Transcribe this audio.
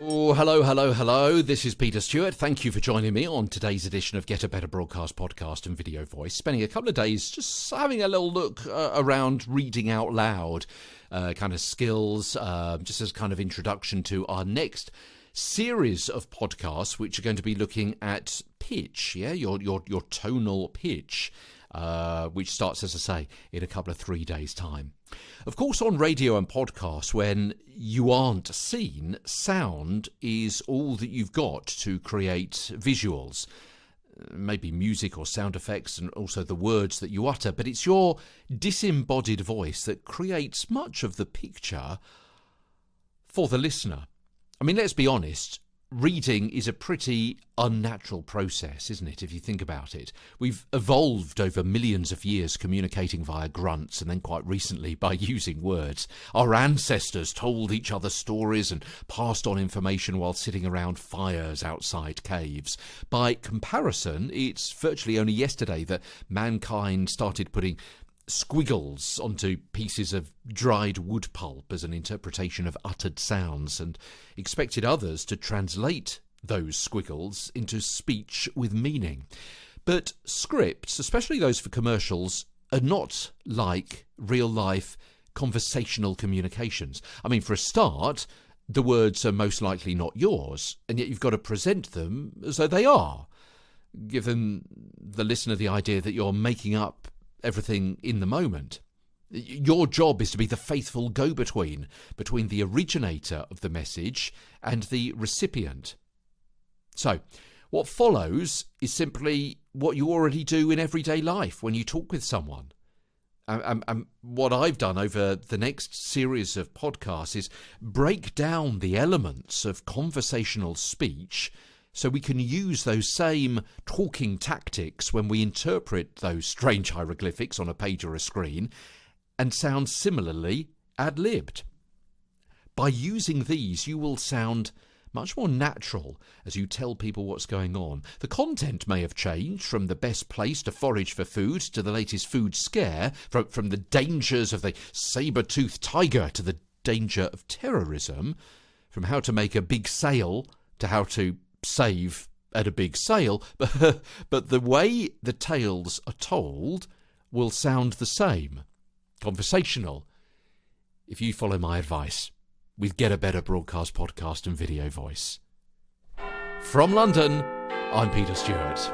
Oh, hello. This is Peter Stewart. Thank you for joining me on today's edition of Get a Better Broadcast Podcast and Video Voice. Spending a couple of days just having a little look around reading out loud kind of skills, just as kind of introduction to our next series of podcasts, which are going to be looking at pitch, your tonal pitch, which starts, as I say, in a couple of 3 days' time. Of course, on radio and podcasts, when you aren't seen, sound is all that you've got to create visuals. Maybe music or sound effects and also the words that you utter, but it's your disembodied voice that creates much of the picture for the listener. I mean, let's be honest, reading is a pretty unnatural process, isn't it, if you think about it? We've evolved over millions of years communicating via grunts and then quite recently by using words. Our ancestors told each other stories and passed on information while sitting around fires outside caves. By comparison, it's virtually only yesterday that mankind started putting squiggles onto pieces of dried wood pulp as an interpretation of uttered sounds and expected others to translate those squiggles into speech with meaning. But scripts, especially those for commercials, are not like real-life conversational communications. I mean, for a start, the words are most likely not yours, and yet you've got to present them as though they are, giving the listener the idea that you're making up everything in the moment. Your job is to be the faithful go-between between the originator of the message and the recipient. So, what follows is simply what you already do in everyday life when you talk with someone. And what I've done over the next series of podcasts is break down the elements of conversational speech so we can use those same talking tactics when we interpret those strange hieroglyphics on a page or a screen and sound similarly ad-libbed. By using these, you will sound much more natural as you tell people what's going on. The content may have changed from the best place to forage for food to the latest food scare, from the dangers of the saber-toothed tiger to the danger of terrorism, from how to make a big sale to how to save at a big sale, but the way the tales are told will sound the same. Conversational, if you follow my advice, with Get a Better Broadcast Podcast and Video Voice. From London, I'm Peter Stewart.